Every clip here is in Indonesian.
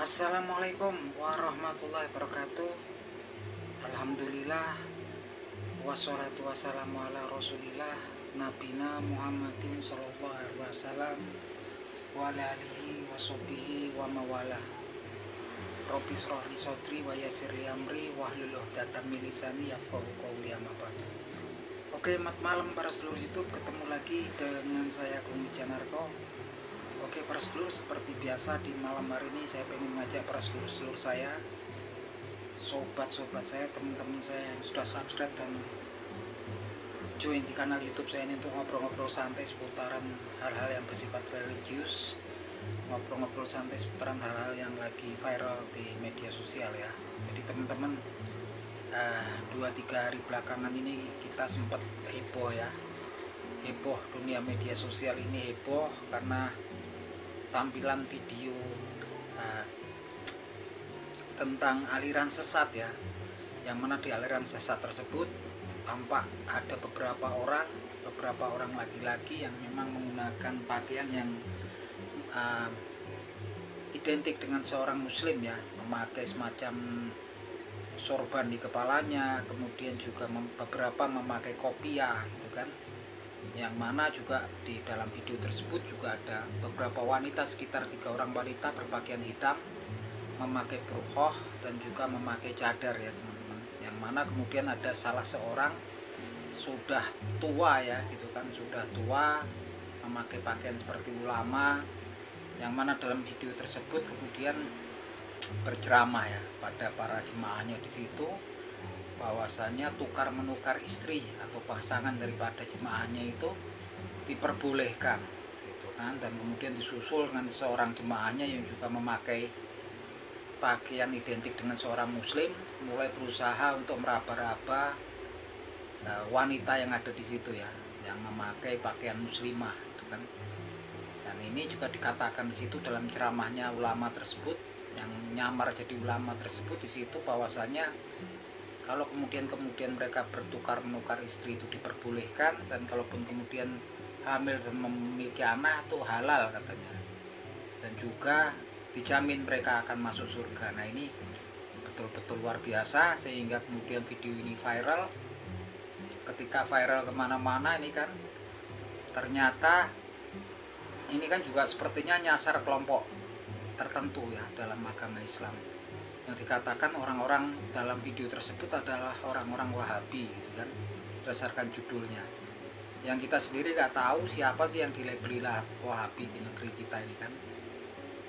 Assalamualaikum warahmatullahi wabarakatuh. Alhamdulillah, wassalatu wassalamu ala rasulillah Nabina Muhammadin sallallahu alaihi wasallam wa ala alihi wa sahbihi wa mawala. Rabbi shrah li sadri wa yassir li amri wahlul 'uqdatam min lisani yafqahu qawli, amma ba'du. Oke, malam para seluruh YouTube, ketemu lagi dengan saya Gung Wijanarko. Oke para sedulur, seperti biasa di malam hari ini saya ingin mengajak para sedulur saya, sobat-sobat saya, teman-teman saya yang sudah subscribe dan join di kanal YouTube saya ini untuk ngobrol-ngobrol santai seputaran hal-hal yang bersifat religius, ngobrol-ngobrol santai seputaran hal-hal yang lagi viral di media sosial ya. Jadi teman-teman, 2-3 hari belakangan ini kita sempat heboh ya, heboh, dunia media sosial ini heboh karena tampilan video tentang aliran sesat ya, yang mana di aliran sesat tersebut tampak ada beberapa orang laki-laki yang memang menggunakan pakaian yang identik dengan seorang muslim ya, memakai semacam sorban di kepalanya, kemudian juga beberapa memakai kopiah gitu kan, yang mana juga di dalam video tersebut juga ada beberapa wanita, sekitar 3 orang wanita berpakaian hitam, memakai burqah dan juga memakai cadar ya teman-teman, yang mana kemudian ada salah seorang sudah tua ya gitu kan, sudah tua, memakai pakaian seperti ulama, yang mana dalam video tersebut kemudian berceramah ya pada para jemaahnya di situ, bahwasanya tukar menukar istri atau pasangan daripada jemaahnya itu diperbolehkan gitu kan, dan kemudian disusul dengan seorang jemaahnya yang juga memakai pakaian identik dengan seorang muslim, mulai berusaha untuk meraba-raba wanita yang ada di situ ya, yang memakai pakaian muslimah gitu kan. Dan ini juga dikatakan di situ dalam ceramahnya ulama tersebut, yang nyamar jadi ulama tersebut di situ, bahwasanya kalau kemudian mereka bertukar menukar istri itu diperbolehkan, dan kalaupun kemudian hamil dan memiliki anak itu halal katanya, dan juga dijamin mereka akan masuk surga. Nah ini betul-betul luar biasa, sehingga kemudian video ini viral. Ketika viral kemana-mana ini kan, ternyata ini kan juga sepertinya nyasar kelompok tertentu ya dalam agama Islam, yang dikatakan orang-orang dalam video tersebut adalah orang-orang Wahabi gitu kan, berdasarkan judulnya. Yang kita sendiri nggak tahu siapa sih yang dilabeli Wahabi di negeri kita ini kan.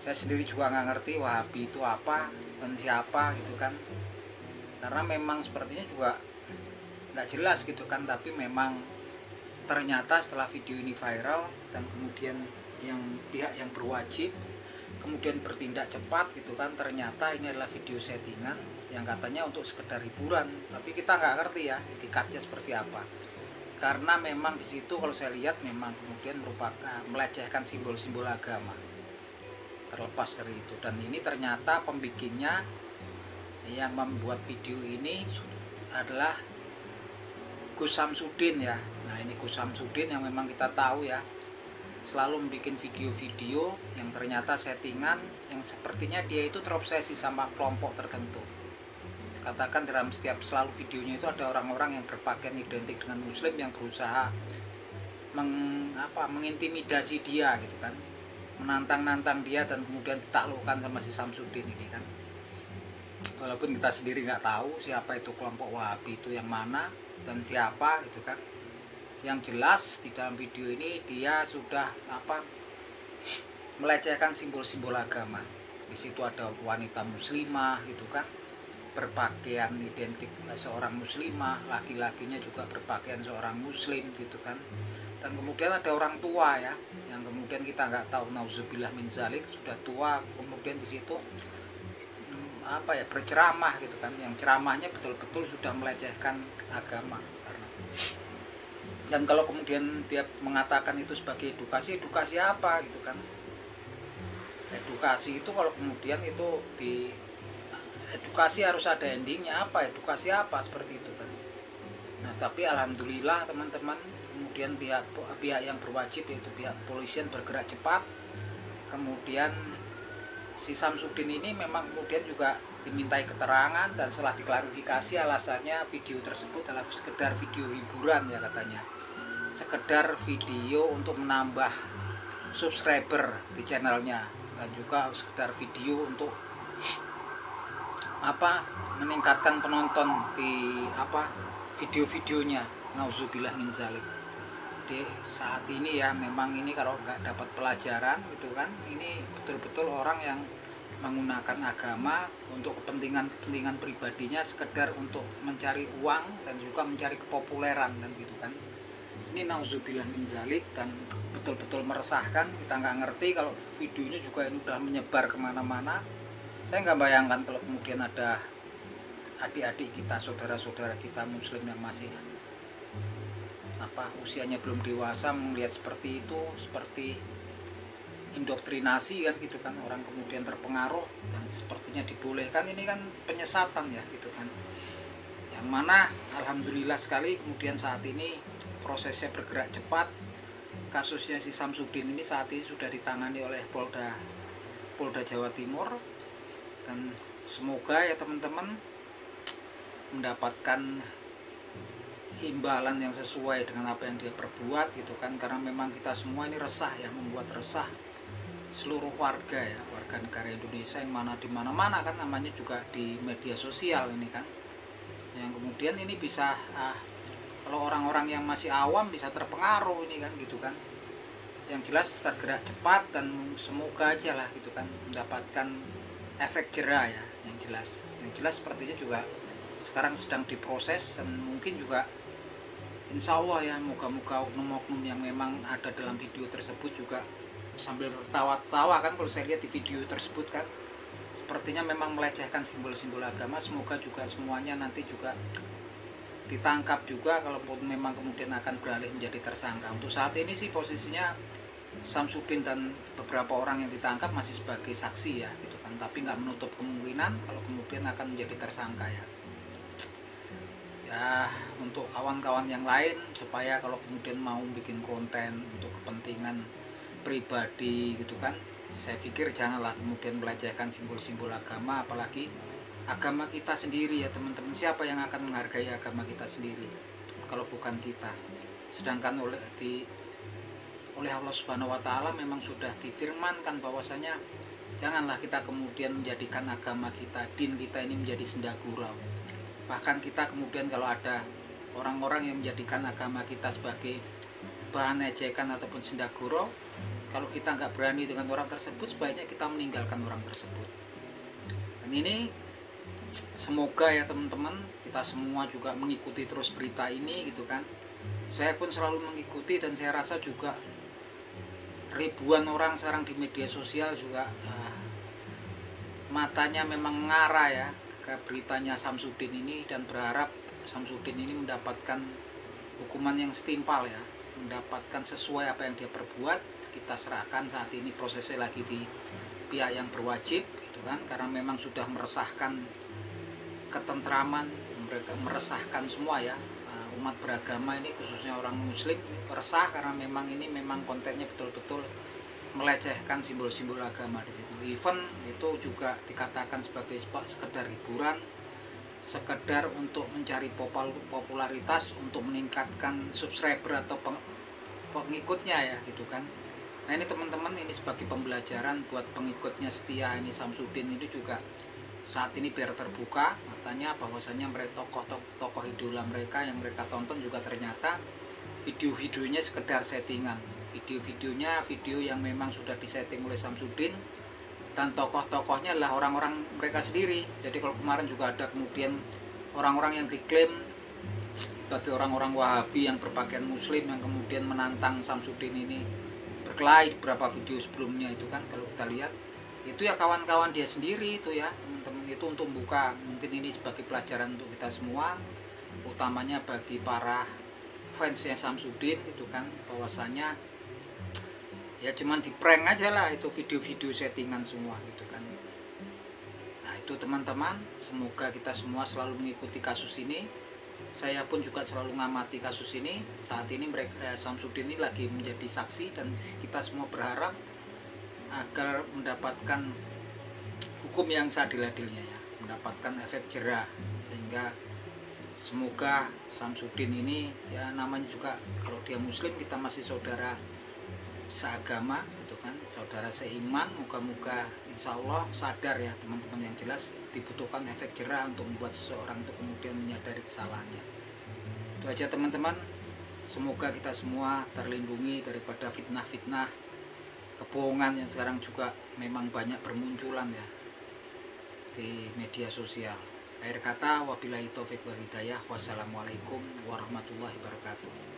Saya sendiri juga nggak ngerti Wahabi itu apa dan siapa gitu kan, karena memang sepertinya juga nggak jelas gitu kan. Tapi memang ternyata setelah video ini viral dan kemudian yang pihak yang berwajib kemudian bertindak cepat gitu kan, ternyata ini adalah video settingan yang katanya untuk sekedar hiburan, tapi kita nggak ngerti ya etikatnya seperti apa, karena memang di situ kalau saya lihat memang kemudian merupakan melecehkan simbol-simbol agama terlepas dari itu. Dan ini ternyata pembikinnya yang membuat video ini adalah Gus Samsudin ya. Nah ini Gus Samsudin yang memang kita tahu ya selalu membuat video-video yang ternyata settingan, yang sepertinya dia itu terobsesi sama kelompok tertentu. Katakan dalam setiap selalu videonya itu ada orang-orang yang berpakaian identik dengan muslim yang berusaha mengintimidasi dia gitu kan, menantang-nantang dia, dan kemudian ditaklukkan sama si Samsudin ini kan. Walaupun kita sendiri nggak tahu siapa itu kelompok Wahabi itu yang mana dan siapa gitu kan. Yang jelas di dalam video ini dia sudah melecehkan simbol-simbol agama. Di situ ada wanita muslimah gitu kan, berpakaian identik seorang muslimah, laki-lakinya juga berpakaian seorang muslim gitu kan. Dan kemudian ada orang tua ya, yang kemudian kita nggak tahu, nauzubillah min zalik, sudah tua, kemudian di situ berceramah gitu kan, yang ceramahnya betul-betul sudah melecehkan agama. Dan kalau kemudian dia mengatakan itu sebagai edukasi apa gitu kan. Edukasi itu kalau kemudian itu di edukasi harus ada endingnya, edukasi apa seperti itu kan. Nah tapi alhamdulillah teman-teman, kemudian pihak yang berwajib yaitu pihak kepolisian bergerak cepat, kemudian si Samsudin ini memang kemudian juga dimintai keterangan, dan setelah diklarifikasi alasannya video tersebut adalah sekedar video hiburan ya katanya, sekedar video untuk menambah subscriber di channelnya, dan juga sekedar video untuk meningkatkan penonton di video-videonya. Nauzubillah min zalik. Jadi saat ini ya memang ini kalau nggak dapat pelajaran gitu kan, ini betul-betul orang yang menggunakan agama untuk kepentingan pribadinya, sekedar untuk mencari uang dan juga mencari kepopuleran dan gitu kan. Ini nauzubillah min zalik, dan betul-betul meresahkan. Kita nggak ngerti kalau videonya juga ini sudah menyebar kemana-mana. Saya nggak bayangkan kalau kemudian ada adik-adik kita, saudara-saudara kita muslim yang masih usianya belum dewasa melihat seperti itu, seperti indoktrinasi kan gitu kan, orang kemudian terpengaruh dan sepertinya dibolehkan. Ini kan penyesatan ya gitu kan, yang mana alhamdulillah sekali kemudian saat ini prosesnya bergerak cepat. Kasusnya si Samsudin ini saat ini sudah ditangani oleh Polda Jawa Timur, dan semoga ya teman-teman mendapatkan imbalan yang sesuai dengan apa yang dia perbuat gitu kan, karena memang kita semua ini resah ya, membuat resah seluruh warga ya, warga negara Indonesia yang mana di mana-mana kan, namanya juga di media sosial ini kan, yang kemudian ini bisa kalau orang-orang yang masih awam bisa terpengaruh ini kan gitu kan. Yang jelas tergerak cepat, dan semoga aja lah gitu kan mendapatkan efek jerah ya. Yang jelas sepertinya juga sekarang sedang diproses, dan mungkin juga insya Allah ya, moga-moga oknum-oknum yang memang ada dalam video tersebut juga sambil tertawa-tawa kan, kalau saya lihat di video tersebut kan sepertinya memang melecehkan simbol-simbol agama. Semoga juga semuanya nanti juga ditangkap juga, kalaupun memang kemudian akan beralih menjadi tersangka. Untuk saat ini sih posisinya Samsudin dan beberapa orang yang ditangkap masih sebagai saksi ya gitu kan, tapi nggak menutup kemungkinan kalau kemudian akan menjadi tersangka ya. Ya untuk kawan-kawan yang lain, supaya kalau kemudian mau bikin konten untuk kepentingan pribadi gitu kan, saya pikir janganlah kemudian melecehkan simbol-simbol agama, apalagi agama kita sendiri ya teman-teman. Siapa yang akan menghargai agama kita sendiri kalau bukan kita? Sedangkan oleh Allah Subhanahu wa Ta'ala memang sudah difirmankan bahwasanya janganlah kita kemudian menjadikan agama kita, din kita ini menjadi senda gurau. Bahkan kita kemudian kalau ada orang-orang yang menjadikan agama kita sebagai bahan ejekan ataupun senda gurau, kalau kita nggak berani dengan orang tersebut, sebaiknya kita meninggalkan orang tersebut. Dan ini semoga ya teman-teman, kita semua juga mengikuti terus berita ini gitu kan. Saya pun selalu mengikuti, dan saya rasa juga ribuan orang sekarang di media sosial juga matanya memang mengarah ya ke beritanya Samsudin ini, dan berharap Samsudin ini mendapatkan hukuman yang setimpal ya, mendapatkan sesuai apa yang dia perbuat. Kita serahkan saat ini prosesnya lagi di pihak yang berwajib gitu kan, karena memang sudah meresahkan ketentraman, mereka meresahkan semua ya, umat beragama ini khususnya orang muslim resah, karena memang ini memang kontennya betul-betul melecehkan simbol-simbol agama di situ. Even itu juga dikatakan sebagai sekedar hiburan, sekedar untuk mencari popularitas, untuk meningkatkan subscriber atau pengikutnya ya gitu kan. Nah ini teman-teman, ini sebagai pembelajaran buat pengikutnya setia ini Samsudin ini juga saat ini biar terbuka matanya, bahwasanya mereka tokoh idola mereka yang mereka tonton juga ternyata video-videonya sekedar settingan. Video-videonya video yang memang sudah disetting oleh Samsudin, dan tokoh-tokohnya adalah orang-orang mereka sendiri. Jadi kalau kemarin juga ada kemudian orang-orang yang diklaim sebagai orang-orang Wahabi yang berpakaian muslim yang kemudian menantang Samsudin ini berkelahi beberapa video sebelumnya itu kan, kalau kita lihat itu ya kawan-kawan dia sendiri itu ya teman-teman. Itu untuk membuka, mungkin ini sebagai pelajaran untuk kita semua, utamanya bagi para fansnya Samsudin itu kan, bahwasanya ya cuman di prank aja lah itu video-video settingan semua gitu kan. Nah itu teman-teman, semoga kita semua selalu mengikuti kasus ini. Saya pun juga selalu mengamati kasus ini. Saat ini Samsudin ini lagi menjadi saksi, dan kita semua berharap agar mendapatkan dihukum yang seadil-adilnya ya, mendapatkan efek jera. Sehingga semoga Samsudin ini ya, namanya juga kalau dia muslim kita masih saudara seagama gitu kan, saudara seiman. Moga-moga insya Allah sadar ya teman-teman, yang jelas dibutuhkan efek jera untuk membuat seseorang itu kemudian menyadari kesalahannya. Itu aja teman-teman, semoga kita semua terlindungi daripada fitnah-fitnah, kebohongan yang sekarang juga memang banyak bermunculan ya di media sosial. Akhir kata, wabillahi taufik wal hidayah. Wassalamualaikum warahmatullahi wabarakatuh.